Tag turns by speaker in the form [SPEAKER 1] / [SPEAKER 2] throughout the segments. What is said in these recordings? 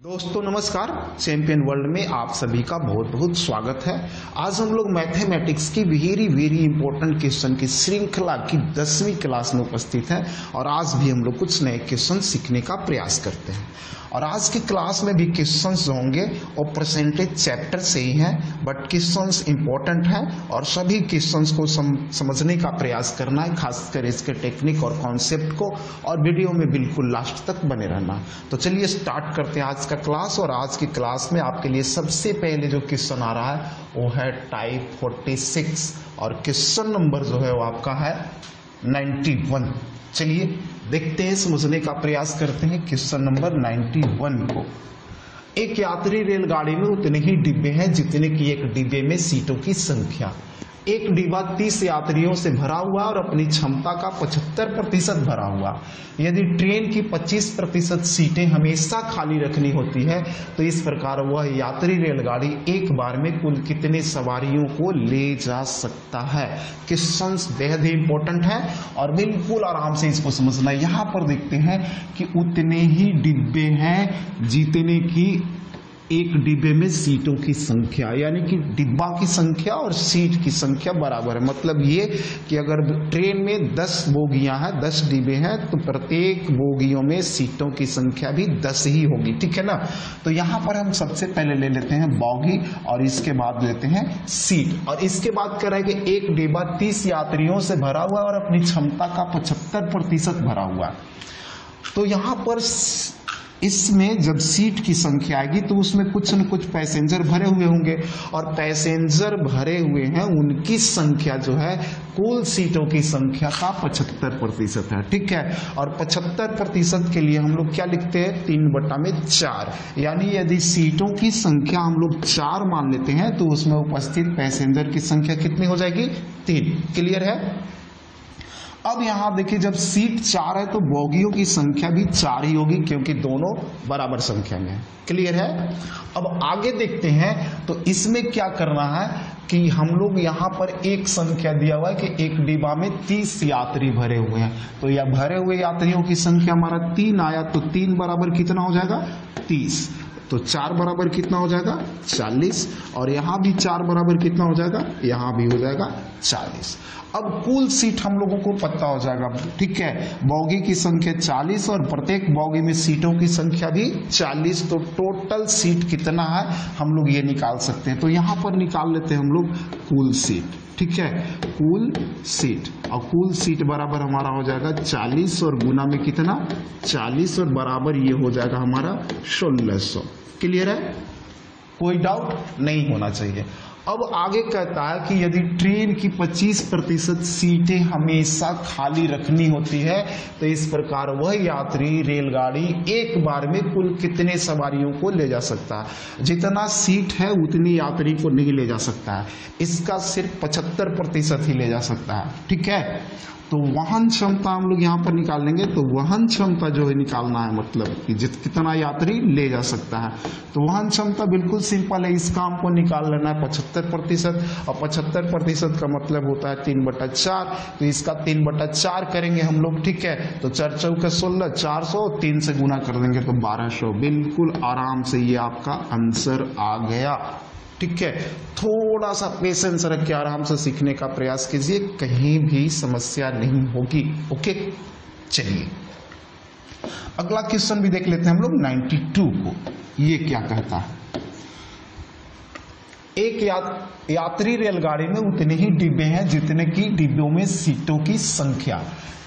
[SPEAKER 1] दोस्तों नमस्कार। Champion world में आप सभी का बहुत बहुत स्वागत है। आज हम लोग मैथमेटिक्स की वेरी इंपॉर्टेंट क्वेश्चन की श्रृंखला की 10वीं क्लास में उपस्थित हैं और आज भी हम लोग कुछ नए क्वेश्चन सीखने का प्रयास करते हैं। और आज की क्लास में भी क्वेश्चंस जो होंगे वो परसेंटेज चैप्टर से ही हैं, बट क्वेश्चंस इंपॉर्टेंट हैं और सभी क्वेश्चंस को समझने का प्रयास करना है, खासकर इसके टेक्निक और कॉन्सेप्ट को, और वीडियो में बिल्कुल लास्ट तक बने रहना। तो चलिए स्टार्ट करते हैं आज का क्लास। और आज की क्लास में आपके लिए सबसे पहले जो क्वेश्चन आ रहा है वो है टाइप 46 और क्वेश्चन नंबर जो है वो आपका है 91। चलिए देखते हैं, समझने का प्रयास करते हैं क्वेश्चन नंबर 91 को। एक यात्री रेलगाड़ी में उतने ही डिब्बे हैं जितने की एक डिब्बे में सीटों की संख्या। एक डिब्बा 30 यात्रियों से भरा हुआ और अपनी क्षमता का 75% भरा हुआ। यदि ट्रेन की 25% सीटें हमेशा खाली रखनी होती है तो इस प्रकार वह यात्री रेलगाड़ी एक बार में कुल कितने सवारियों को ले जा सकता है। क्वेश्चन बेहद ही इंपॉर्टेंट है और बिल्कुल आराम से इसको समझना है। यहाँ पर देखते हैं कि उतने ही डिब्बे हैं जितने की एक डिब्बे में सीटों की संख्या, यानी कि डिब्बा की संख्या और सीट की संख्या बराबर है। मतलब ये कि अगर ट्रेन में 10 बोगियां हैं, 10 डिब्बे हैं, तो प्रत्येक बोगियों में सीटों की संख्या भी 10 ही होगी, ठीक है ना। तो यहाँ पर हम सबसे पहले ले लेते हैं बोगी और इसके बाद लेते हैं सीट, और इसके बाद कह रहे हैं कि एक डिब्बा 30 यात्रियों से भरा हुआ और अपनी क्षमता का 75% भरा हुआ। तो यहाँ पर इसमें जब सीट की संख्या आएगी तो उसमें कुछ न कुछ पैसेंजर भरे हुए होंगे, और पैसेंजर भरे हुए हैं उनकी संख्या जो है कुल सीटों की संख्या का 75% है, ठीक है। और 75% के लिए हम लोग क्या लिखते हैं, 3/4, यानी यदि सीटों की संख्या हम लोग 4 मान लेते हैं तो उसमें उपस्थित पैसेंजर की संख्या कितनी हो जाएगी, 3। क्लियर है। अब यहां देखिए, जब सीट 4 है तो बोगियों की संख्या भी 4 ही होगी क्योंकि दोनों बराबर संख्या में है। क्लियर है। अब आगे देखते हैं तो इसमें क्या करना है कि हम लोग यहां पर एक संख्या दिया हुआ है कि एक डिब्बा में 30 यात्री भरे हुए हैं, तो यह भरे हुए यात्रियों की संख्या हमारा 3 आया, तो 3 बराबर कितना हो जाएगा, 30। तो 4 बराबर कितना हो जाएगा, 40, और यहां भी 4 बराबर कितना हो जाएगा, यहां भी हो जाएगा 40। अब कुल सीट हम लोगों को पता हो जाएगा, ठीक है। बोगी की संख्या 40 और प्रत्येक बोगी में सीटों की संख्या भी 40, तो टोटल सीट कितना है हम लोग ये निकाल सकते हैं। तो यहां पर निकाल लेते हैं हम लोग कुल सीट, ठीक है, कुल सीट। और कुल सीट बराबर हमारा हो जाएगा 40 और गुना में कितना, 40, और बराबर ये हो जाएगा हमारा 1600। क्लियर है, कोई डाउट नहीं होना चाहिए। अब आगे कहता है कि यदि ट्रेन की 25% सीटें हमेशा खाली रखनी होती है तो इस प्रकार वह यात्री रेलगाड़ी एक बार में कुल कितने सवारियों को ले जा सकता है। जितना सीट है उतनी यात्री को नहीं ले जा सकता है, इसका सिर्फ 75% ही ले जा सकता है, ठीक है। तो वहन क्षमता हम लोग यहाँ पर निकाल लेंगे, तो वहन क्षमता जो है निकालना है, मतलब कि कितना यात्री ले जा सकता है। तो वहन क्षमता बिल्कुल सिंपल है, इस काम को निकाल लेना है 75%, और 75% का मतलब होता है 3/4, तो इसका 3/4 करेंगे हम लोग, ठीक है। तो 4 चौके 16, 400, 3 से गुना कर देंगे तो 1200। बिल्कुल आराम से ये आपका आंसर आ गया, ठीक है। थोड़ा सा पेशेंस रख के आराम से सीखने का प्रयास कीजिए, कहीं भी समस्या नहीं होगी, ओके। चलिए अगला क्वेश्चन भी देख लेते हैं हम लोग 92 को। ये क्या कहता है, एक यात्री रेलगाड़ी में उतने ही डिब्बे हैं जितने की डिब्बों में सीटों की संख्या।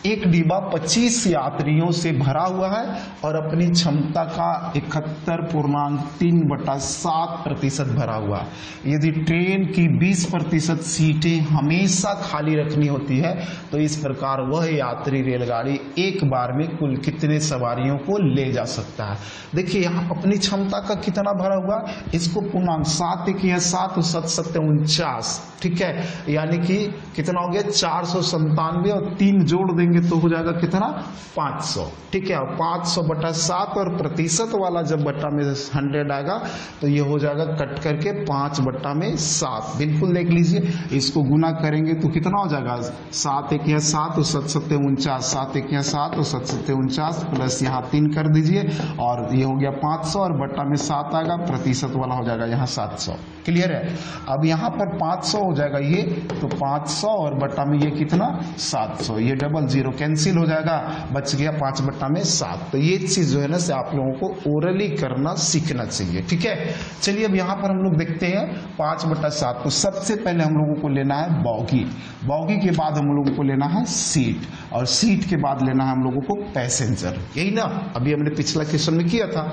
[SPEAKER 1] एक डिब्बा 25 यात्रियों से भरा हुआ है और अपनी क्षमता का 71.3/7% भरा हुआ है। यदि ट्रेन की 20% सीटें हमेशा खाली रखनी होती है तो इस प्रकार वह यात्री रेलगाड़ी एक बार में कुल कितने सवारियों को ले जा सकता है। देखिए यहाँ अपनी क्षमता का कितना भरा हुआ, इसको पूर्णांक 7 1 7 7 7 49, ठीक है, यानी कि कितना हो गया 497, और 3 जोड़ देंगे करेंगे तो हो जाएगा कितना 500। ठीक है, 500/7 और प्रतिशत वाला जब बट्टा में 100 आएगा तो ये हो जाएगा कट करके 5/7। बिल्कुल देख लीजिए, इसको गुना करेंगे तो कितना हो जाएगा 7 1 7 और 7 7 49, 7 1 7 और 7 7 49 प्लस यहाँ 3 कर दीजिए और ये हो गया 500 और बट्टा में 7 आएगा, प्रतिशत वाला हो जाएगा यहाँ 700। क्लियर है। अब यहाँ पर 500 हो जाएगा ये, तो 500 और बट्टा में ये कितना 700, ये डबल जीरो कैंसिल हो जाएगा, बच गया 5/7। तो ये चीज जो है ना से आप लोगों को ओरली करना सीखना चाहिए। ठीक है, चलिए अब यहाँ पर हम लोग देखते हैं 5/7 को। सबसे पहले हम लोगों को लेना है बॉगी, बॉगी के बाद हम लोगों को लेना है सीट, और सीट के बाद लेना है हम लोगों को पैसेंजर। यही ना अभी हमने पिछला क्वेश्चन में किया था।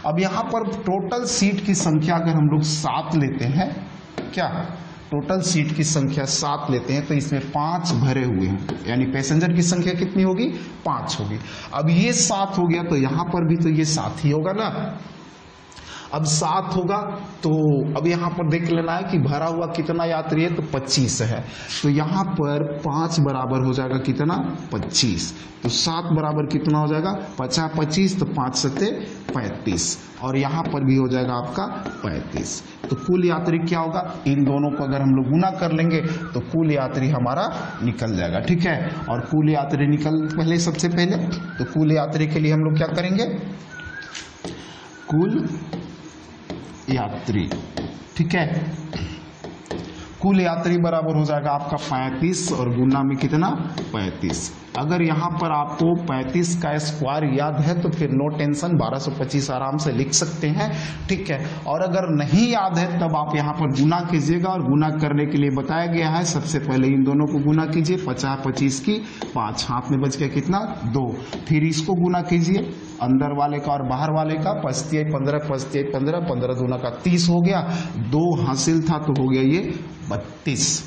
[SPEAKER 1] अब यहाँ पर टोटल सीट की संख्या अगर हम लोग 7 लेते हैं, क्या टोटल सीट की संख्या 7 लेते हैं तो इसमें 5 भरे हुए हैं, यानी पैसेंजर की संख्या कितनी होगी 5 होगी। अब ये 7 हो गया तो यहां पर भी तो ये 7 ही होगा ना। अब 7 होगा तो अब यहाँ पर देख लेना है कि भरा हुआ कितना यात्री है, तो 25 है, तो यहाँ पर 5 बराबर हो जाएगा कितना 25, तो 7 बराबर कितना हो जाएगा 50 25, तो 5 7 35 और यहाँ पर भी हो जाएगा आपका 35। तो कुल यात्री क्या होगा, इन दोनों को अगर हम लोग गुना कर लेंगे तो कुल यात्री हमारा निकल जाएगा। ठीक है, और कुल यात्री निकल पहले सबसे पहले तो कुल यात्री के लिए हम लोग क्या करेंगे, कुल यात्री। ठीक है, कुल यात्री बराबर हो जाएगा आपका 35 और गुना में कितना 35। अगर यहाँ पर आपको 35 का स्क्वायर याद है तो फिर नो टेंशन 1225 आराम से लिख सकते हैं। ठीक है, और अगर नहीं याद है तब आप यहाँ पर गुना कीजिएगा, और गुना करने के लिए बताया गया है सबसे पहले इन दोनों को गुना कीजिए, 50 25 की 5, हाथ में बच गया कितना 2, फिर इसको गुना कीजिए अंदर वाले का और बाहर वाले का, 5 15 5 15 15 दूना का 30 हो गया, 2 हासिल था तो हो गया ये 32।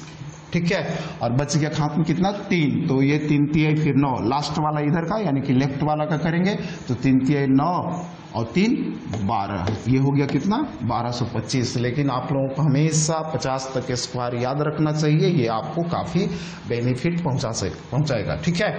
[SPEAKER 1] ठीक है, और बच गया हाथ में कितना 3, तो ये 3 3 फिर 9, लास्ट वाला इधर का यानी कि लेफ्ट वाला का करेंगे तो 3 3 9 और 3 12, ये हो गया कितना 1225। लेकिन आप लोगों को हमेशा 50 तक के स्क्वायर याद रखना चाहिए, ये आपको काफी बेनिफिट पहुंचाएगा। ठीक है,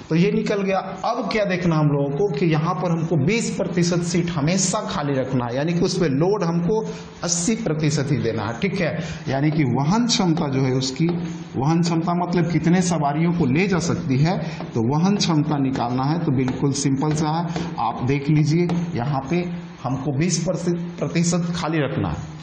[SPEAKER 1] तो ये निकल गया। अब क्या देखना हम लोगों को कि यहाँ पर हमको 20% सीट हमेशा खाली रखना है, यानी कि उसमें लोड हमको 80% ही देना है। ठीक है, यानी कि वहन क्षमता जो है उसकी, वहन क्षमता मतलब कितने सवारियों को ले जा सकती है, तो वहन क्षमता निकालना है तो बिल्कुल सिंपल सा है, आप देख लीजिए यहाँ पे हमको 20% खाली रखना है।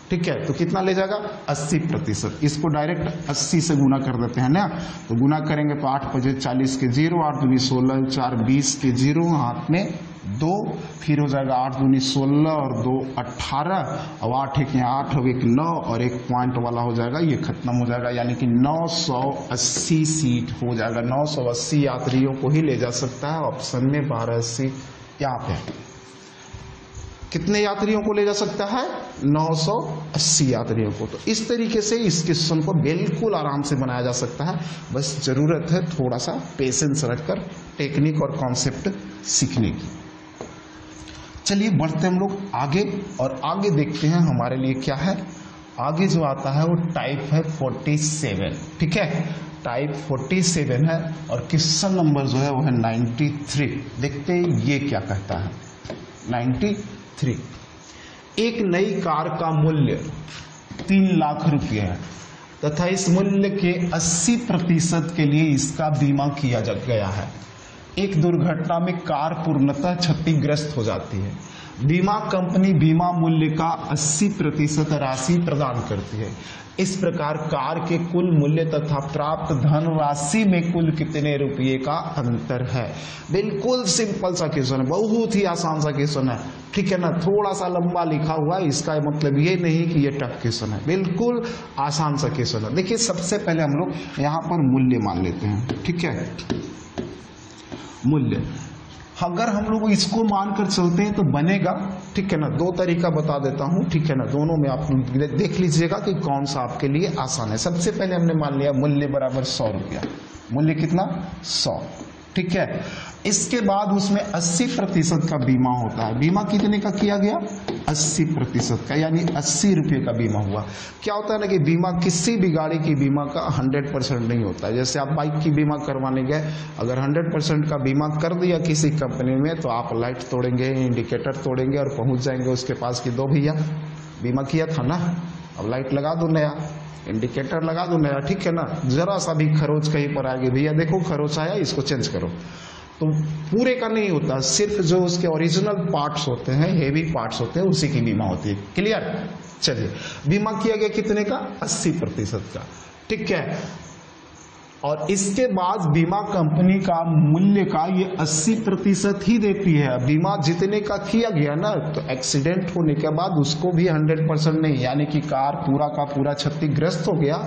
[SPEAKER 1] ठीक है, तो कितना ले जाएगा 80%, इसको डायरेक्ट 80 से गुना कर देते हैं ना, तो गुना करेंगे तो 8 5 40 के 0, 8 दूनी 16, 4 20 के 0, हाथ में 2, फिर हो जाएगा 8 दूनी 16 और 2 18, और 8 एक 8 और 1 9 और 1 पॉइंट वाला हो जाएगा, ये खत्म हो जाएगा, यानी कि 980 सीट हो जाएगा। 980 यात्रियों को ही ले जा सकता है। ऑप्शन में 1280 यहाँ पे कितने यात्रियों को ले जा सकता है 980 यात्रियों को। तो इस तरीके से इस क्वेश्चन को बिल्कुल आराम से बनाया जा सकता है, बस जरूरत है थोड़ा सा पेशेंस रखकर टेक्निक और कॉन्सेप्ट सीखने की। चलिए बढ़ते हम लोग आगे, और आगे देखते हैं हमारे लिए क्या है। आगे जो आता है वो टाइप है 47। ठीक है, टाइप 47 है और क्वेश्चन नंबर जो है वो है 93। देखते हैं ये क्या कहता है। 93, एक नई कार का मूल्य 3 लाख रुपये है तथा इस मूल्य के 80% के लिए इसका बीमा किया गया है। एक दुर्घटना में कार पूर्णतः क्षतिग्रस्त हो जाती है। बीमा कंपनी बीमा मूल्य का 80% राशि प्रदान करती है। इस प्रकार कार के कुल मूल्य तथा प्राप्त धन राशि में कुल कितने रुपये का अंतर है। बिल्कुल सिंपल सा क्वेश्चन है, बहुत ही आसान सा क्वेश्चन है। ठीक है ना, थोड़ा सा लंबा लिखा हुआ है, इसका मतलब ये नहीं कि ये टफ क्वेश्चन है, बिल्कुल आसान सा क्वेश्चन है। देखिए सबसे पहले हम लोग यहाँ पर मूल्य मान लेते हैं। ठीक है, मूल्य अगर हम लोग इसको मानकर चलते हैं तो बनेगा। ठीक है ना, 2 तरीका बता देता हूं। ठीक है ना, दोनों में आप देख लीजिएगा कि कौन सा आपके लिए आसान है। सबसे पहले हमने मान लिया मूल्य बराबर 100 रुपया, मूल्य कितना 100। ठीक है, इसके बाद उसमें 80% का बीमा होता है। बीमा कितने का किया गया? 80% का, यानी 80 रुपये का बीमा हुआ। क्या होता है ना कि बीमा किसी भी गाड़ी की बीमा का 100% नहीं होता है। जैसे आप बाइक की बीमा करवाने गए, अगर 100% का बीमा कर दिया किसी कंपनी में तो आप लाइट तोड़ेंगे, इंडिकेटर तोड़ेंगे और पहुंच जाएंगे उसके पास कि दो भैया बीमा किया था ना, अब लाइट लगा दो नया, इंडिकेटर लगा दो नया, ठीक है ना। जरा सा भी खरोच कहीं पर आएगी, भैया देखो खरोच आया, इसको चेंज करो। तो पूरे का नहीं होता, सिर्फ जो उसके ओरिजिनल पार्ट्स होते हैं, हेवी पार्ट्स होते हैं, उसी की बीमा होती है। क्लियर? चलिए, बीमा किया गया कितने का? 80% का, ठीक है। और इसके बाद बीमा कंपनी का मूल्य का ये 80% ही देती है। बीमा जितने का किया गया ना, तो एक्सीडेंट होने के बाद उसको भी 100% नहीं, यानी कि कार पूरा का पूरा क्षतिग्रस्त हो गया,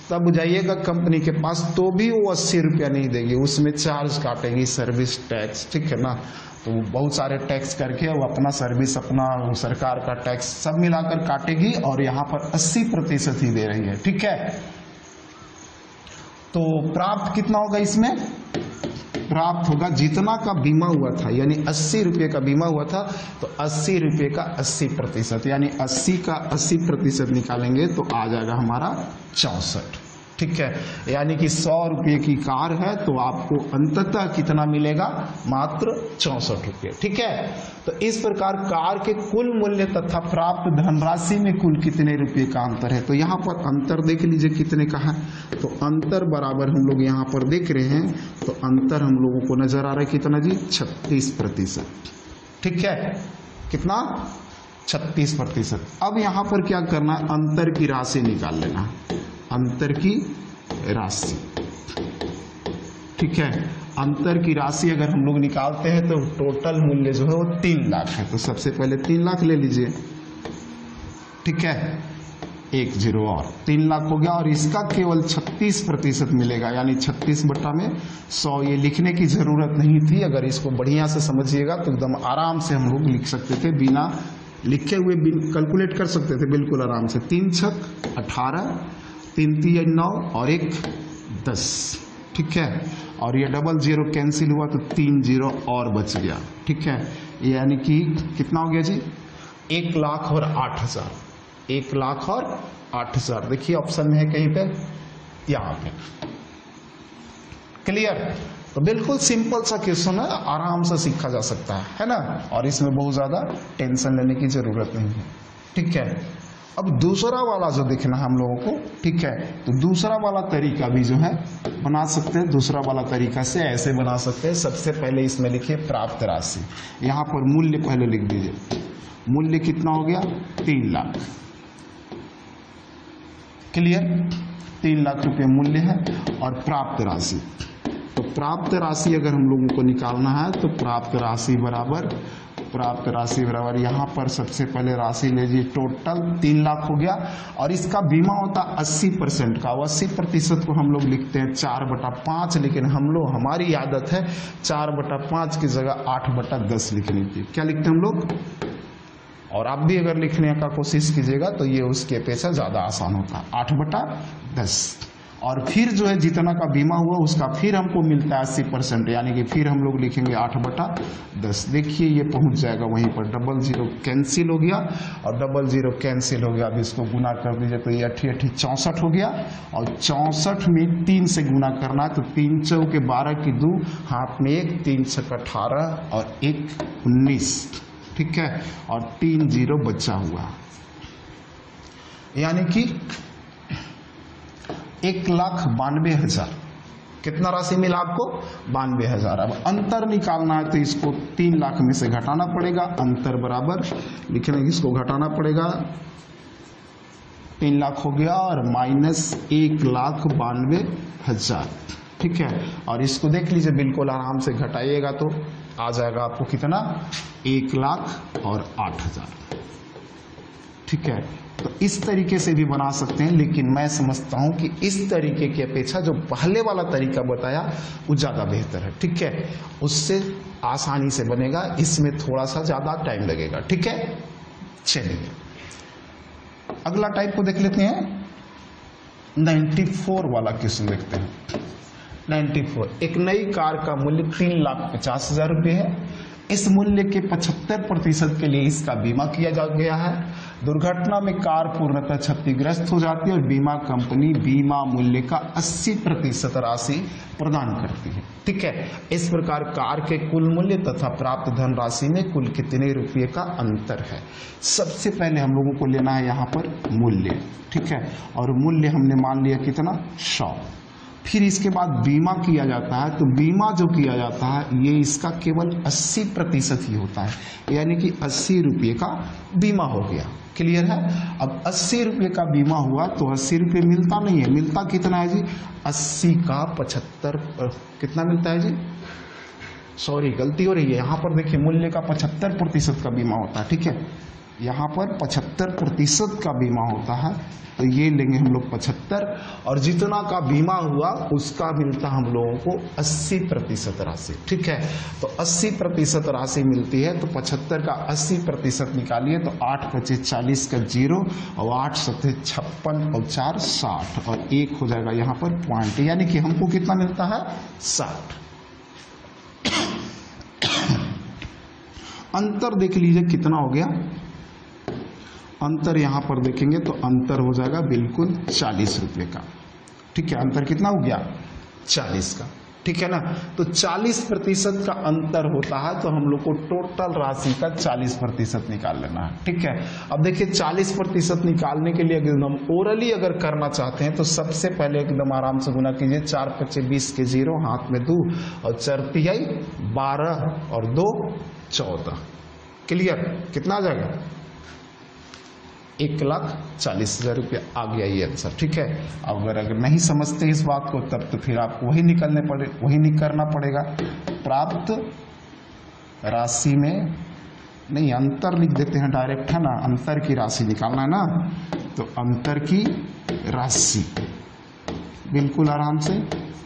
[SPEAKER 1] तब जाइएगा कंपनी के पास तो भी वो 80 रुपया नहीं देगी, उसमें चार्ज काटेगी, सर्विस टैक्स, ठीक है ना। तो बहुत सारे टैक्स करके वो अपना सर्विस, अपना सरकार का टैक्स सब मिलाकर काटेगी, और यहाँ पर 80% ही दे रही है, ठीक है। तो प्राप्त कितना होगा इसमें? प्राप्त होगा जितना का बीमा हुआ था, यानी 80 रुपये का बीमा हुआ था, तो 80 रुपये का 80%, यानी 80 का 80% निकालेंगे तो आ जाएगा हमारा 64, ठीक है। यानी कि 100 रुपये की कार है तो आपको अंततः कितना मिलेगा? मात्र 64 रुपये, ठीक है। तो इस प्रकार कार के कुल मूल्य तथा प्राप्त धनराशि में कुल कितने रुपये का अंतर है, तो यहाँ पर अंतर देख लीजिए कितने का है। तो अंतर बराबर हम लोग यहाँ पर देख रहे हैं, तो अंतर हम लोगों को नजर आ रहा है कितना जी? 36%, ठीक है। कितना? 36%। अब यहाँ पर क्या करना है? अंतर की राशि निकाल लेना, अंतर की राशि, ठीक है। अंतर की राशि अगर हम लोग निकालते हैं तो टोटल मूल्य जो है वो 3 लाख है। तो सबसे पहले 3 लाख ले लीजिए, ठीक है। 1 0 और 3 लाख हो गया, और इसका केवल 36% मिलेगा, यानी 36/100। ये लिखने की जरूरत नहीं थी, अगर इसको बढ़िया से समझिएगा तो एकदम आराम से हम लोग लिख सकते थे, बिना लिखे हुए कैलकुलेट कर सकते थे बिल्कुल आराम से। 3 छक 18, 3 3 9 और 1 10, ठीक है। और ये डबल 0 कैंसिल हुआ तो 3 0 और बच गया, ठीक है। यानी कि कितना हो गया जी? 1 लाख और 8,000, 1 लाख और 8,000। देखिए ऑप्शन में है कहीं पे, यहाँ पे। क्लियर? तो बिल्कुल सिंपल सा क्वेश्चन है, आराम से सीखा जा सकता है ना, और इसमें बहुत ज्यादा टेंशन लेने की जरूरत नहीं है, ठीक है। अब दूसरा वाला जो देखना है हम लोगों को, ठीक है। तो दूसरा वाला तरीका भी जो है बना सकते हैं। दूसरा वाला तरीका से ऐसे बना सकते हैं। सबसे पहले इसमें लिखिए प्राप्त राशि, यहाँ पर मूल्य पहले लिख दीजिए। मूल्य कितना हो गया? 3 लाख। क्लियर? 3 लाख रुपए मूल्य है। और प्राप्त राशि, तो प्राप्त राशि अगर हम लोगों को निकालना है तो प्राप्त राशि बराबर यहाँ पर सबसे पहले राशि ले लीजिए, टोटल 3 लाख हो गया। और इसका बीमा होता 80% का, 80% को हम लोग लिखते हैं 4/5, लेकिन हमारी आदत है 4/5 की जगह 8/10 लिखने की। क्या लिखते हैं हम लोग? और आप भी अगर लिखने का कोशिश कीजिएगा तो ये उसके अपेक्षा ज्यादा आसान होता है, 8/10। और फिर जो है जितना का बीमा हुआ उसका फिर हमको मिलता है 80%, यानी कि फिर हम लोग लिखेंगे 8/10। देखिए ये पहुंच जाएगा वहीं पर, डबल 0 कैंसिल हो गया, और डबल 0 कैंसिल हो गया। अब इसको गुना कर दीजिए तो ये 8 8 64 हो गया, और 64 में 3 से गुना करना है, तो 3 चौके 12 की 2, हाथ में 1, 3 छक 18 और 1 19, ठीक है। और 3 0 बचा हुआ, यानी कि 1,92,000। कितना राशि मिला आपको? 92,000। अब अंतर निकालना है तो इसको 3 लाख में से घटाना पड़ेगा। अंतर बराबर लिखने इसको घटाना पड़ेगा, 3 लाख हो गया और माइनस 1,92,000, ठीक है। और इसको देख लीजिए बिल्कुल आराम से घटाइएगा तो आ जाएगा आपको कितना? 1,08,000, ठीक है। तो इस तरीके से भी बना सकते हैं, लेकिन मैं समझता हूं कि इस तरीके की अपेक्षा जो पहले वाला तरीका बताया वो ज्यादा बेहतर है, ठीक है। उससे आसानी से बनेगा, इसमें थोड़ा सा ज्यादा टाइम लगेगा, ठीक है। चलिए अगला टाइप को देख लेते हैं, 94 वाला क्वेश्चन देखते हैं। 94। एक नई कार का मूल्य 3,50,000 रुपये है। इस मूल्य के 75% के लिए इसका बीमा किया जा गया है। दुर्घटना में कार पूर्णतः क्षतिग्रस्त हो जाती है और बीमा कंपनी बीमा मूल्य का 80% राशि प्रदान करती है। ठीक है, इस प्रकार कार के कुल मूल्य तथा प्राप्त धनराशि में कुल कितने रुपये का अंतर है। सबसे पहले हम लोगों को लेना है यहाँ पर मूल्य। ठीक है, और मूल्य हमने मान लिया कितना, 100। फिर इसके बाद बीमा किया जाता है, तो बीमा जो किया जाता है ये इसका केवल 80% ही होता है, यानी कि 80 रुपये का बीमा हो गया। क्लियर है। अब 80 रुपये का बीमा हुआ तो 80 रुपये मिलता नहीं है, मिलता कितना है जी, 80 का 75 कितना मिलता है जी, सॉरी गलती हो रही है, यहाँ पर देखिए मूल्य का 75% का बीमा होता है। ठीक है, यहाँ पर 75% का बीमा होता है, तो ये लेंगे हम लोग 75, और जितना का बीमा हुआ उसका मिलता हम लोगों को 80% राशि। ठीक है, तो 80% राशि मिलती है, तो 75 का 80% निकालिए तो 8 × 5 = 40 का 0, और 8 × 7 = 56 और 4 = 60, और 1 हो जाएगा यहाँ पर पॉइंट, यानी कि हमको कितना मिलता है, 60। अंतर देख लीजिए कितना हो गया, अंतर यहां पर देखेंगे तो अंतर हो जाएगा बिल्कुल 40 रुपये का। ठीक है, अंतर कितना हो गया, 40 का। ठीक है ना, तो 40% का अंतर होता है, तो हम लोग को टोटल राशि का 40% निकाल लेना है। ठीक है, अब देखिए 40% निकालने के लिए एकदम ओरली अगर करना चाहते हैं तो सबसे पहले एकदम आराम से गुना कीजिए। 4 × 5 = 20 के 0, हाथ में 2 और 4 × 3 = 12 और 2 = 14। क्लियर, कितना आ जाएगा, 1,40,000 रुपये आ गया ये आंसर। ठीक है, अगर नहीं समझते इस बात को तब तो फिर आपको वही करना पड़ेगा। प्राप्त राशि में नहीं, अंतर लिख देते हैं डायरेक्ट, है ना, अंतर की राशि निकालना है ना, तो अंतर की राशि बिल्कुल आराम से,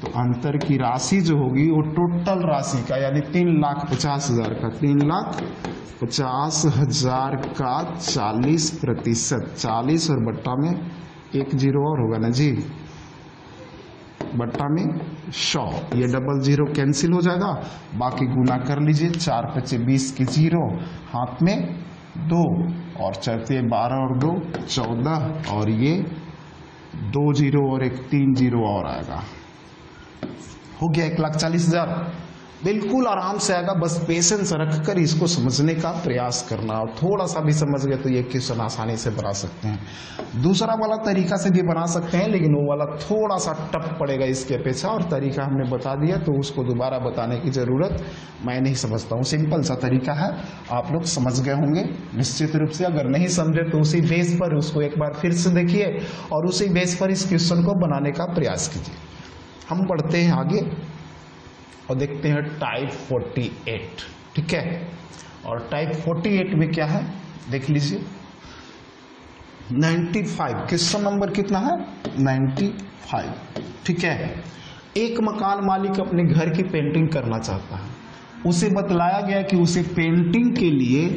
[SPEAKER 1] तो अंतर की राशि जो होगी वो टोटल राशि का, यानी 3,50,000 का, 3,50,000 का 40%, 40 और बट्टा में 1 0 और होगा ना जी, बट्टा में 100, ये डबल 0 कैंसिल हो जाएगा, बाकी गुना कर लीजिए। 4 × 5 = 20 के 0, हाथ में 2 और 4 × 12 और 2 = 14, और ये 2 0 और 1 3 0 और आएगा, हो गया 1,40,000। बिल्कुल आराम से आएगा, बस पेशेंस रखकर इसको समझने का प्रयास करना, और थोड़ा सा भी समझ गए तो ये क्वेश्चन आसानी से बना सकते हैं। दूसरा वाला तरीका से भी बना सकते हैं, लेकिन वो वाला थोड़ा सा टफ पड़ेगा इसके अपेक्षा, और तरीका हमने बता दिया तो उसको दोबारा बताने की जरूरत मैं नहीं समझता हूँ। सिंपल सा तरीका है, आप लोग समझ गए होंगे निश्चित रूप से। अगर नहीं समझे तो उसी बेस पर उसको एक बार फिर से देखिए, और उसी बेस पर इस क्वेश्चन को बनाने का प्रयास कीजिए। हम बढ़ते हैं आगे और देखते हैं टाइप 48। ठीक है, और टाइप 48 में क्या है देख लीजिए, 95, क्वेश्चन नंबर कितना है, 95। ठीक है, एक मकान मालिक अपने घर की पेंटिंग करना चाहता है, उसे बतलाया गया कि उसे पेंटिंग के लिए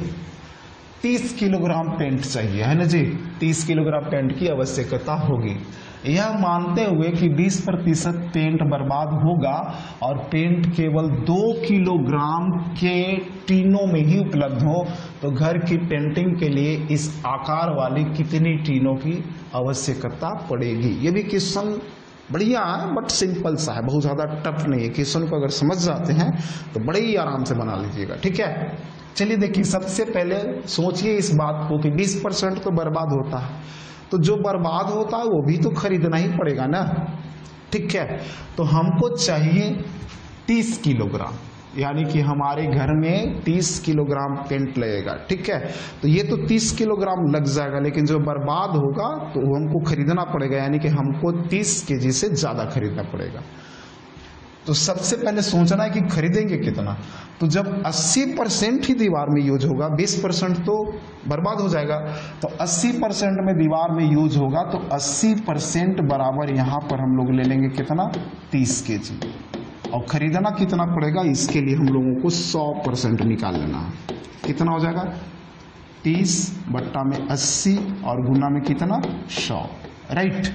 [SPEAKER 1] 30 किलोग्राम पेंट चाहिए, है ना जी, 30 किलोग्राम पेंट की आवश्यकता होगी। यह मानते हुए कि 20% पेंट बर्बाद होगा और पेंट केवल 2 किलोग्राम के टीनों में ही उपलब्ध हो, तो घर की पेंटिंग के लिए इस आकार वाली कितनी टीनों की आवश्यकता पड़ेगी। ये भी क्वेश्चन बढ़िया है, बट सिंपल सा है, बहुत ज़्यादा टफ नहीं है। क्वेश्चन को अगर समझ जाते हैं तो बड़े ही आराम से बना लीजिएगा। ठीक है, चलिए देखिए, सबसे पहले सोचिए इस बात को कि 20% तो बर्बाद होता है, तो जो बर्बाद होता है वो भी तो खरीदना ही पड़ेगा ना। ठीक है, तो हमको चाहिए 30 किलोग्राम, यानी कि हमारे घर में 30 किलोग्राम पेंट लगेगा। ठीक है, तो ये तो 30 किलोग्राम लग जाएगा, लेकिन जो बर्बाद होगा तो हमको खरीदना पड़ेगा, यानी कि हमको 30 केजी से ज़्यादा खरीदना पड़ेगा। तो सबसे पहले सोचना है कि खरीदेंगे कितना, तो जब 80% ही दीवार में यूज होगा, 20% तो बर्बाद हो जाएगा, तो 80% में दीवार में यूज होगा, तो 80% बराबर यहाँ पर हम लोग ले लेंगे कितना, 30 केजी, और खरीदना कितना पड़ेगा, इसके लिए हम लोगों को 100% निकाल लेना है। कितना हो जाएगा, 30 बट्टा में 80 और गुना में कितना, 100, राइट।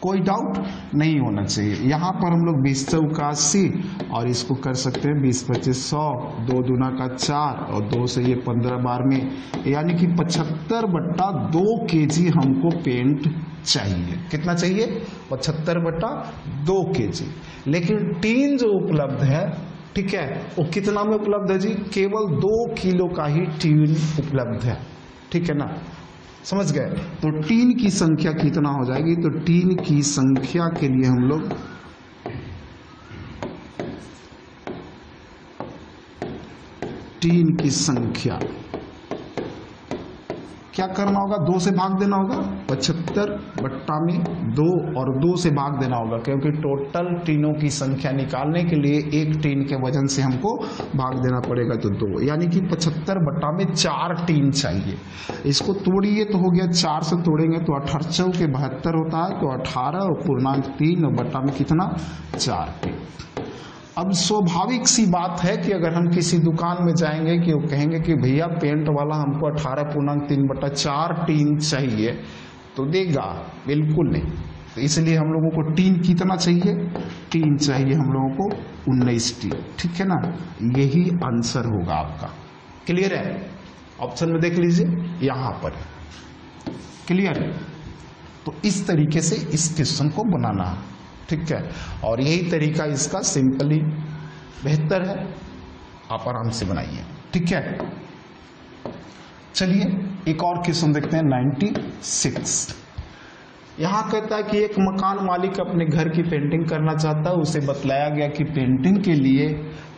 [SPEAKER 1] कोई डाउट नहीं होना चाहिए। यहाँ पर हम लोग 20 चौका 80 और इसको कर सकते हैं 20 25 100, 2 दूना का 4 और 2 से ये 15 बार में, यानी कि 75/2 kg हमको पेंट चाहिए। कितना चाहिए? 75/2 kg। लेकिन टीन जो उपलब्ध है, ठीक है, वो कितना में उपलब्ध है जी? केवल 2 किलो का ही टीन उपलब्ध है, ठीक है ना, समझ गए। तो टीन की संख्या कितना हो जाएगी? तो टीन की संख्या के लिए हम लोग टीन की संख्या क्या करना होगा? 2 से भाग देना होगा, 75/2 और 2 से भाग देना होगा, क्योंकि टोटल टीनों की संख्या निकालने के लिए एक टीन के वजन से हमको भाग देना पड़ेगा, तो 2, यानी कि 75/4 टीन चाहिए। इसको तोड़िए तो हो गया, 4 से तोड़ेंगे तो 18 चौके 72 होता है, तो 18 और पूर्णांक 3 और बट्टा में कितना? 4 टीन। अब स्वाभाविक सी बात है कि अगर हम किसी दुकान में जाएंगे कि वो कहेंगे कि भैया पेंट वाला हमको 18.3/4 टीन चाहिए, तो देगा? बिल्कुल नहीं। तो इसलिए हम लोगों को टीन कितना चाहिए? टीन चाहिए हम लोगों को 19 टीन, ठीक है ना। यही आंसर होगा आपका। क्लियर है? ऑप्शन में देख लीजिए, यहां पर क्लियर है। तो इस तरीके से इस क्वेश्चन को बनाना है, ठीक है, और यही तरीका इसका सिंपली बेहतर है, आप आराम से बनाइए, ठीक है। चलिए एक और क्वेश्चन देखते हैं, 96। यहां कहता है कि एक मकान मालिक अपने घर की पेंटिंग करना चाहता है। उसे बतलाया गया कि पेंटिंग के लिए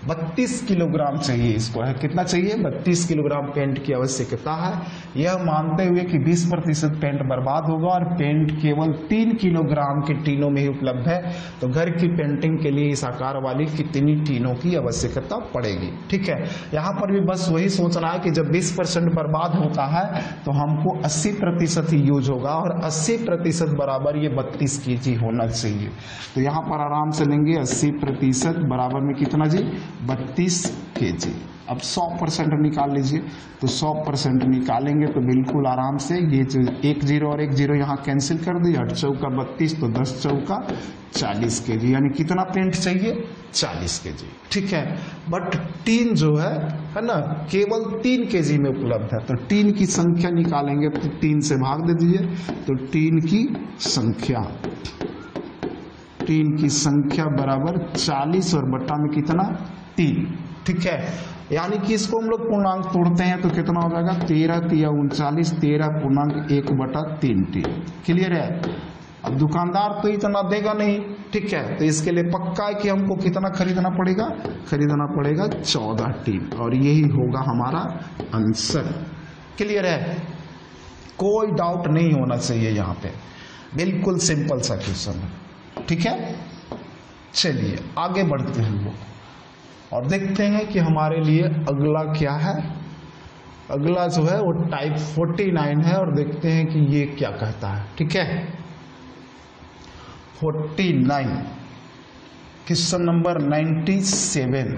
[SPEAKER 1] 32 किलोग्राम चाहिए। इसको है कितना चाहिए? 32 किलोग्राम पेंट की आवश्यकता है। यह मानते हुए कि 20% पेंट बर्बाद होगा और पेंट केवल 3 किलोग्राम के टीनों में ही उपलब्ध है, तो घर की पेंटिंग के लिए इस आकार वाली कितनी टीनों की आवश्यकता पड़ेगी? ठीक है, यहाँ पर भी बस वही सोचना है कि जब 20% बर्बाद होता है तो हमको 80% ही यूज होगा, और 80% बराबर ये 32 kg होना चाहिए। तो यहाँ पर आराम से लेंगे 80% बराबर में कितना जी? 32 kg। अब 100% निकाल लीजिए, तो 100% निकालेंगे तो बिल्कुल आराम से ये जो 1 0 और 1 0 यहाँ कैंसिल कर दिए, 8 चौका 32, तो 10 चौका 40 kg, यानी कितना पेंट चाहिए? 40 kg, ठीक है। बट टीन जो है ना, केवल 3 kg में उपलब्ध है, तो टीन की संख्या निकालेंगे तो 3 से भाग दे दीजिए, तो टीन की संख्या बराबर 40 और बट्टा में कितना? 3, ठीक है। यानी कि इसको हम लोग पूर्णांक तोड़ते हैं तो कितना हो जाएगा? 13 3 39, 13.1/3 टीन। क्लियर है? अब दुकानदार तो इतना देगा नहीं, ठीक है, तो इसके लिए पक्का है कि हमको कितना खरीदना पड़ेगा? खरीदना पड़ेगा 14 टीन, और यही होगा हमारा आंसर। क्लियर है? कोई डाउट नहीं होना चाहिए यहाँ पे, बिल्कुल सिंपल सा क्वेश्चन है, ठीक है। चलिए आगे बढ़ते हैं हम लोग और देखते हैं कि हमारे लिए अगला क्या है। अगला जो है वो टाइप 49 है, और देखते हैं कि ये क्या कहता है, ठीक है। 49 क्वेश्चन नंबर 97।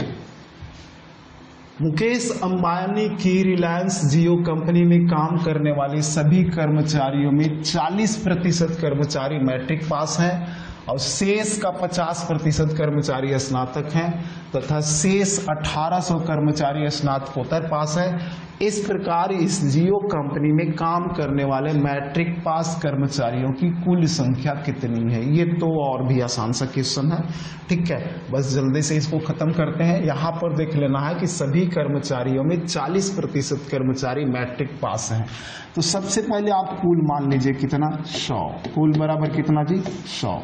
[SPEAKER 1] मुकेश अंबानी की रिलायंस जियो कंपनी में काम करने वाले सभी कर्मचारियों में 40% कर्मचारी मैट्रिक पास हैं और शेष का 50% कर्मचारी स्नातक हैं, तथा शेष 1800 कर्मचारी स्नातकोत्तर पास है। इस प्रकार इस जियो कंपनी में काम करने वाले मैट्रिक पास कर्मचारियों की कुल संख्या कितनी है? ये तो और भी आसान सा क्वेश्चन है, ठीक है, बस जल्दी से इसको खत्म करते हैं। यहाँ पर देख लेना है कि सभी कर्मचारियों में 40% कर्मचारी मैट्रिक पास हैं। तो सबसे पहले आप कुल मान लीजिए कितना? 100। कुल बराबर कितना जी? 100।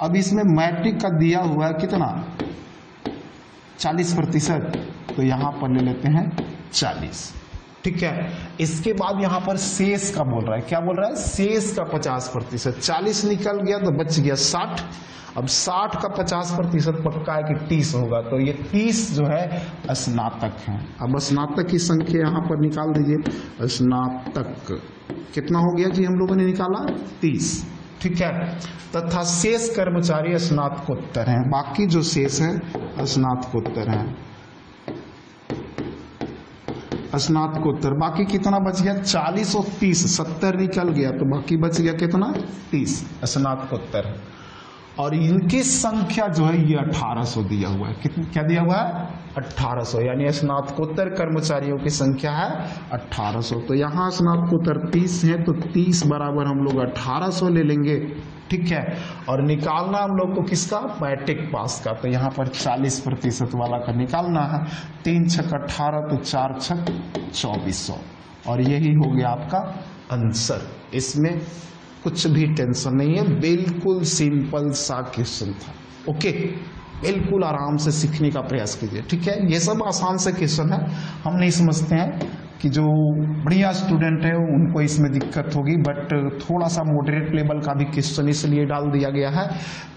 [SPEAKER 1] अब इसमें मैट्रिक का दिया हुआ है कितना? 40%, तो यहाँ पर ले लेते हैं 40, ठीक है। इसके बाद यहाँ पर शेष का बोल रहा है, क्या बोल रहा है? शेष का 50%। 40 निकल गया तो बच गया 60। अब 60 का 50% पक्का है कि 30 होगा, तो ये 30 जो है स्नातक हैं। अब स्नातक की संख्या यहाँ पर निकाल दीजिए। स्नातक कितना हो गया जी? हम लोगों ने निकाला 30, ठीक है, तथा शेष कर्मचारी स्नातकोत्तर हैं। बाकी जो शेष है स्नातकोत्तर हैं। स्नातकोत्तर, बाकी कितना बच गया 40 और 30, 70 निकल गया तो बाकी बच गया कितना 30 स्नातकोत्तर। और इनकी संख्या जो है ये 1800 दिया हुआ है। कितना क्या दिया हुआ है 1800, यानी स्नातकोत्तर कर्मचारियों की संख्या है 1800। तो यहाँ स्नातकोत्तर 30 है तो 30 बराबर हम लोग 1800 ले लेंगे, ठीक है। और निकालना हम लोग को किसका, मैट्रिक पास का। तो यहाँ पर 40% वाला का निकालना है। 3 छक 18 तो 4 छक 2400, और यही हो गया आपका आंसर। इसमें कुछ भी टेंशन नहीं है, बिल्कुल सिंपल सा क्वेश्चन था। ओके, बिल्कुल आराम से सीखने का प्रयास कीजिए, ठीक है। ये सब आसान से क्वेश्चन है, हम नहीं समझते हैं कि जो बढ़िया स्टूडेंट है उनको इसमें दिक्कत होगी, बट थोड़ा सा मॉडरेट लेवल का भी क्वेश्चन इसलिए डाल दिया गया है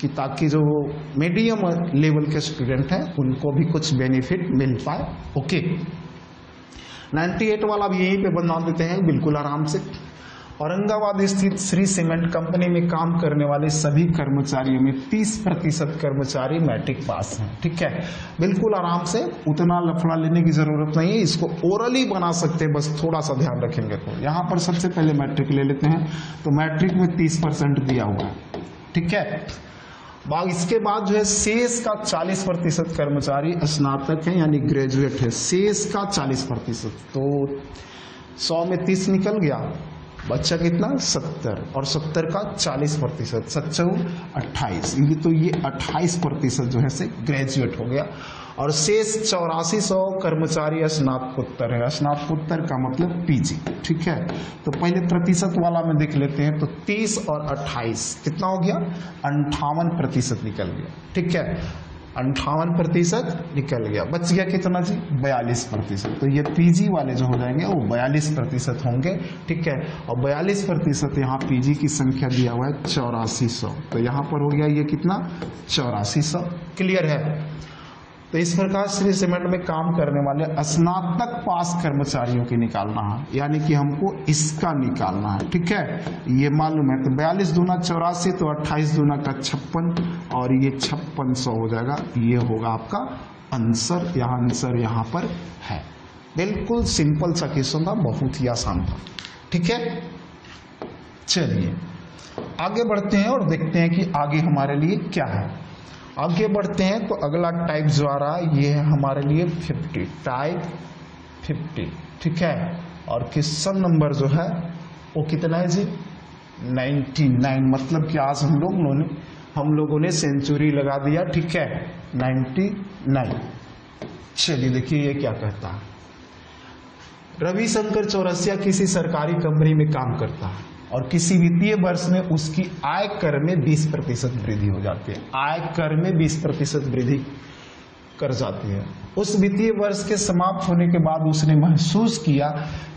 [SPEAKER 1] कि ताकि जो मीडियम लेवल के स्टूडेंट हैं उनको भी कुछ बेनिफिट मिल पाए। ओके, 98 वाला भी यहीं पे बना देते हैं बिल्कुल आराम से। औरंगाबाद स्थित श्री सीमेंट कंपनी में काम करने वाले सभी कर्मचारियों में 30% कर्मचारी मैट्रिक पास हैं, ठीक है। बिल्कुल आराम से, उतना लफड़ा लेने की जरूरत नहीं है, इसको ओरली बना सकते हैं, बस थोड़ा सा ध्यान रखेंगे। तो यहाँ पर सबसे पहले मैट्रिक ले लेते हैं, तो मैट्रिक में 30% दिया हुआ है, ठीक है। इसके बाद जो है शेष का 40% कर्मचारी स्नातक है यानी ग्रेजुएट है, शेष का 40%। तो 100 में 30 निकल गया, बच्चा कितना 70, और 70 का 40%, 7 28, तो ये 28% जो है से ग्रेजुएट हो गया। और शेष 8400 कर्मचारी स्नातकोत्तर है। स्नातकोत्तर का मतलब पीजी, ठीक है। तो पहले प्रतिशत वाला में देख लेते हैं, तो 30 और 28 कितना हो गया 58% निकल गया, ठीक है। 58% निकल गया, बच गया कितना जी 42%। तो ये पीजी वाले जो हो जाएंगे वो 42% होंगे, ठीक है। और 42% यहाँ पीजी की संख्या दिया हुआ है 8400, तो यहाँ पर हो गया ये कितना 8400। क्लियर है। तो इस प्रकार श्री सीमेंट में काम करने वाले स्नातक पास कर्मचारियों की निकालना है, यानी कि हमको इसका निकालना है, ठीक है। ये मालूम है, तो 42 दूना 84, तो 28 दूना का 56, और ये 5600 हो जाएगा। ये होगा आपका आंसर। यहाँ आंसर यहाँ पर है। बिल्कुल सिंपल सा क्वेश्चन था, बहुत ही आसान था, ठीक है। चलिए आगे बढ़ते हैं और देखते हैं कि आगे हमारे लिए क्या है। आगे बढ़ते हैं तो अगला टाइप जो आ रहा है ये है हमारे लिए 50, टाइप 50, ठीक है। और क्वेश्चन नंबर जो है वो कितना है जी 99, मतलब कि आज हम लोगों ने सेंचुरी लगा दिया, ठीक है 99। चलिए देखिए ये क्या कहता है। रविशंकर चौरसिया किसी सरकारी कंपनी में काम करता है और किसी वित्तीय वर्ष में उसकी आय कर में 20% वृद्धि हो जाती है। आय कर में 20% वृद्धि कर जाती है। उस वित्तीय वर्ष के समाप्त होने के बाद उसने महसूस किया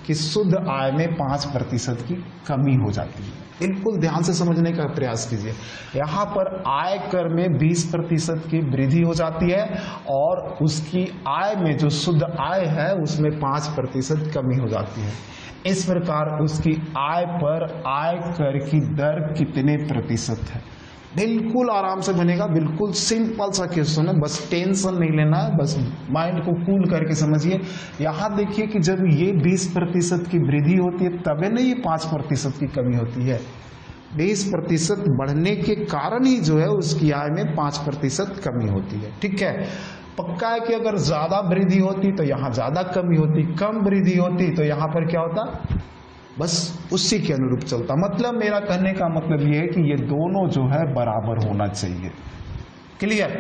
[SPEAKER 1] कि शुद्ध आय में 5% की कमी हो जाती है। बिल्कुल ध्यान से समझने का प्रयास कीजिए। यहाँ पर आय कर में 20% की वृद्धि हो जाती है और उसकी आय में जो शुद्ध आय है उसमें 5% कमी हो जाती है। इस प्रकार उसकी आय पर आय कर की दर कितने प्रतिशत है। बिल्कुल आराम से बनेगा, बिल्कुल सिंपल सा क्वेश्चन है, बस टेंशन नहीं लेना है, बस माइंड को कूल करके समझिए। यहाँ देखिए कि जब ये 20% की वृद्धि होती है तभी ना ये 5% की कमी होती है। 20% बढ़ने के कारण ही जो है उसकी आय में 5% कमी होती है, ठीक है। पक्का है कि अगर ज्यादा वृद्धि होती तो यहाँ ज्यादा कमी होती, कम वृद्धि होती तो यहाँ पर क्या होता, बस उसी के अनुरूप चलता। मतलब मेरा कहने का मतलब ये है कि ये दोनों जो है बराबर होना चाहिए। क्लियर।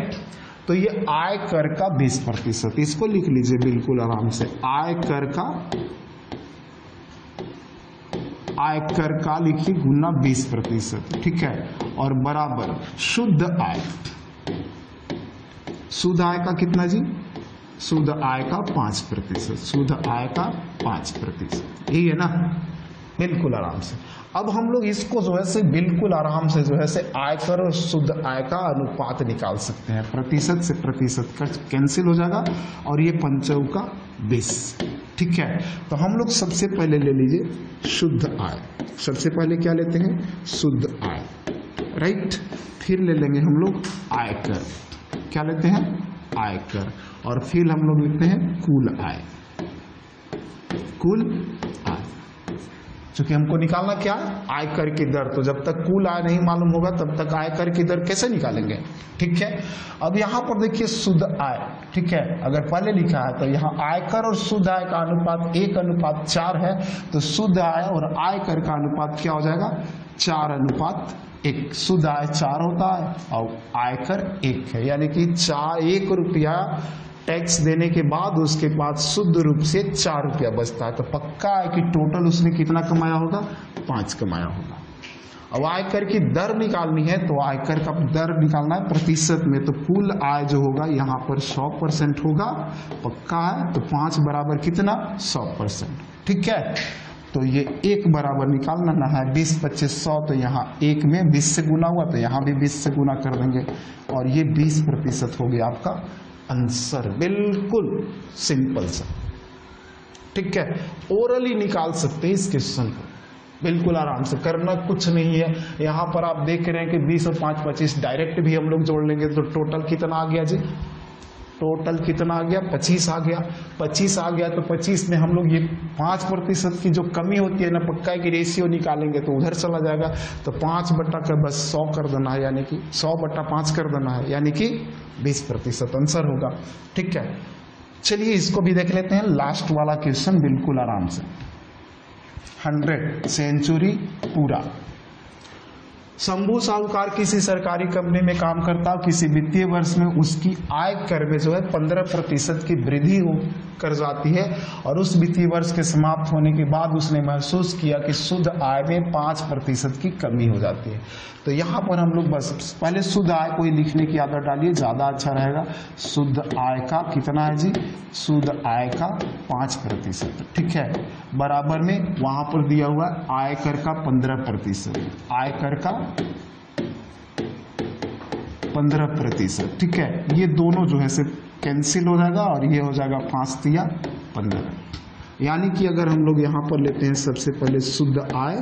[SPEAKER 1] तो ये आय कर का 20%, इसको लिख लीजिए बिल्कुल आराम से। आय कर का लिखिए गुना 20%, ठीक है। और बराबर शुद्ध आय, शुद्ध आय का कितना जी, शुद्ध आय का 5%, शुद्ध आय का 5%, यही है ना। बिल्कुल आराम से। अब हम लोग इसको जो है से बिल्कुल आराम से जो है से आयकर और शुद्ध आय का अनुपात निकाल सकते हैं। प्रतिशत से प्रतिशत का कैंसिल हो जाएगा और ये 5 का 20, ठीक है। तो हम लोग सबसे पहले ले लीजिए शुद्ध आय। सबसे पहले क्या लेते हैं, शुद्ध आय, राइट। फिर ले लेंगे हम लोग आयकर, क्या लेते हैं, आयकर। और फिर हम लोग लेते हैं कुल आय, कुल आय, क्योंकि हमको निकालना क्या है, आयकर की दर। तो जब तक कुल आय नहीं मालूम होगा तब तक आयकर की दर कैसे निकालेंगे, ठीक है। अब यहां पर देखिए शुद्ध आय, ठीक है, अगर पहले लिखा है तो यहाँ आयकर और शुद्ध आय का अनुपात 1:4 है, तो शुद्ध आय और आयकर का अनुपात क्या हो जाएगा, 4:1। शुद्ध आय 4 होता है और आयकर 1 है, यानी कि 1 रुपया टैक्स देने के बाद उसके बाद शुद्ध रूप से 4 रुपया बचता है। तो पक्का है कि टोटल उसने कितना कमाया होगा, 5 कमाया होगा। अब आयकर की दर निकालनी है, तो आयकर का दर निकालना है प्रतिशत में, तो कुल आय जो होगा यहाँ पर 100% होगा, पक्का है। तो 5 बराबर कितना, 100%, ठीक है। तो ये 1 बराबर निकालना है, 20 25 100, तो यहाँ 1 में 20 से गुना हुआ, तो यहाँ भी 20 से गुना कर देंगे और ये 20% हो गया आपका आंसर। बिल्कुल सिंपल सा, ठीक है। ओरली निकाल सकते हैं इस क्वेश्चन को, बिल्कुल आराम से, करना कुछ नहीं है। यहाँ पर आप देख रहे हैं कि 20 और 5 25 डायरेक्ट भी हम लोग जोड़ लेंगे तो टोटल कितना आ गया जी, टोटल कितना आ गया, 25 आ गया। 25 आ गया तो 25 में हम लोग ये 5% की जो कमी होती है ना, पक्का है कि रेशियो निकालेंगे तो उधर चला जाएगा, तो 5 बटा का बस 100 कर देना है, यानी कि 100/5 कर देना है, यानी कि 20% आंसर होगा, ठीक है। चलिए इसको भी देख लेते हैं, लास्ट वाला क्वेश्चन बिल्कुल आराम से। 100 सेंचुरी पूरा। शंभू साहूकार किसी सरकारी कंपनी में काम करता है, किसी वित्तीय वर्ष में उसकी आय कर में जो है 15% की वृद्धि कर जाती है और उस वित्तीय वर्ष के समाप्त होने के बाद उसने महसूस किया कि शुद्ध आय में 5% की कमी हो जाती है। तो यहाँ पर हम लोग बस पहले शुद्ध आय को ही लिखने की आदत डालिए, ज़्यादा अच्छा रहेगा। शुद्ध आय का कितना है जी, शुद्ध आय का 5%, ठीक है, बराबर में वहाँ पर दिया हुआ आयकर का 15%, आयकर का 15%, ठीक है। ये दोनों जो है से कैंसिल हो जाएगा और ये हो जाएगा 5 या 15, यानी कि अगर हम लोग यहाँ पर लेते हैं सबसे पहले शुद्ध आय,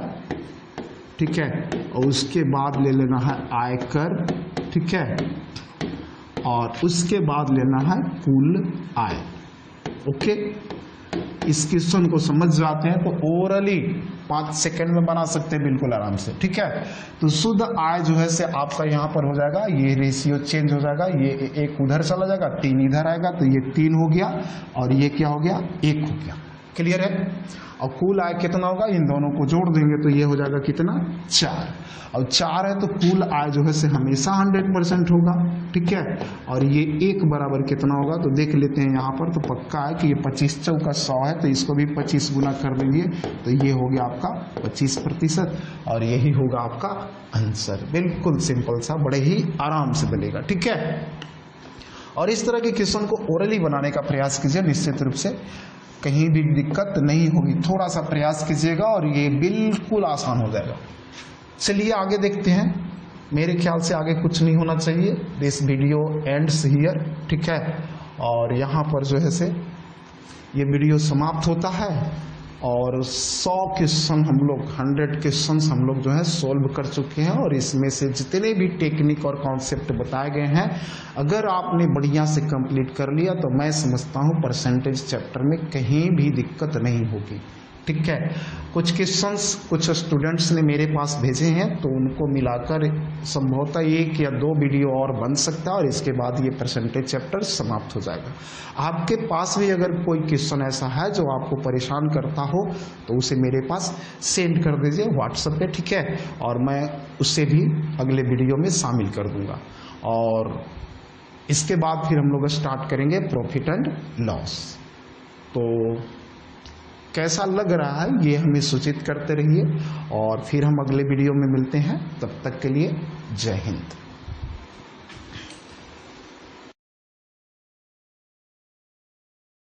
[SPEAKER 1] ठीक है, और उसके बाद ले लेना है आयकर, ठीक है, और उसके बाद लेना है कुल आय। ओके, इस क्वेश्चन को समझ जाते हैं तो ओरली 5 सेकंड में बना सकते हैं बिल्कुल आराम से, ठीक है। तो शुद्ध आय जो है से आपका यहाँ पर हो जाएगा, ये रेशियो चेंज हो जाएगा, ये 1 उधर चला जाएगा, 3 इधर आएगा, तो ये 3 हो गया और ये क्या हो गया, 1 हो गया, क्लियर है। और कुल आय कितना होगा, इन दोनों को जोड़ देंगे तो ये हो जाएगा कितना, 4, और 4 है तो कुल आय जो है से हमेशा 100% होगा, ठीक है। और ये 1 बराबर कितना होगा, तो देख लेते हैं यहाँ पर, तो पक्का है कि ये 25 चौका 100 है, तो इसको भी 25 गुना कर देंगे, तो ये हो गया आपका 25% और यही होगा आपका आंसर। बिल्कुल सिंपल सा, बड़े ही आराम से बनेगा, ठीक है। और इस तरह के क्वेश्चन को ओरली बनाने का प्रयास कीजिए, निश्चित रूप से कहीं भी दिक्कत नहीं होगी, थोड़ा सा प्रयास कीजिएगा और ये बिल्कुल आसान हो जाएगा। चलिए आगे देखते हैं, मेरे ख्याल से आगे कुछ नहीं होना चाहिए। दिस वीडियो एंड्स हियर, ठीक है, और यहाँ पर जो है से ये वीडियो समाप्त होता है और 100 क्वेश्चन हम लोग 100 क्वेश्चन हम लोग जो है सोल्व कर चुके हैं और इसमें से जितने भी टेक्निक और कॉन्सेप्ट बताए गए हैं, अगर आपने बढ़िया से कंप्लीट कर लिया तो मैं समझता हूँ परसेंटेज चैप्टर में कहीं भी दिक्कत नहीं होगी, ठीक है। कुछ क्वेश्चंस कुछ स्टूडेंट्स ने मेरे पास भेजे हैं तो उनको मिलाकर संभवतः 1 या 2 वीडियो और बन सकता है और इसके बाद ये परसेंटेज चैप्टर समाप्त हो जाएगा। आपके पास भी अगर कोई क्वेश्चन ऐसा है जो आपको परेशान करता हो तो उसे मेरे पास सेंड कर दीजिए व्हाट्सएप पे, ठीक है, और मैं उससे भी अगले वीडियो में शामिल कर दूंगा। और इसके बाद फिर हम लोग स्टार्ट करेंगे प्रॉफिट एंड लॉस। तो कैसा लग रहा है ये हमें सूचित करते रहिए और फिर हम अगले वीडियो में मिलते हैं। तब तक के लिए जय हिंद।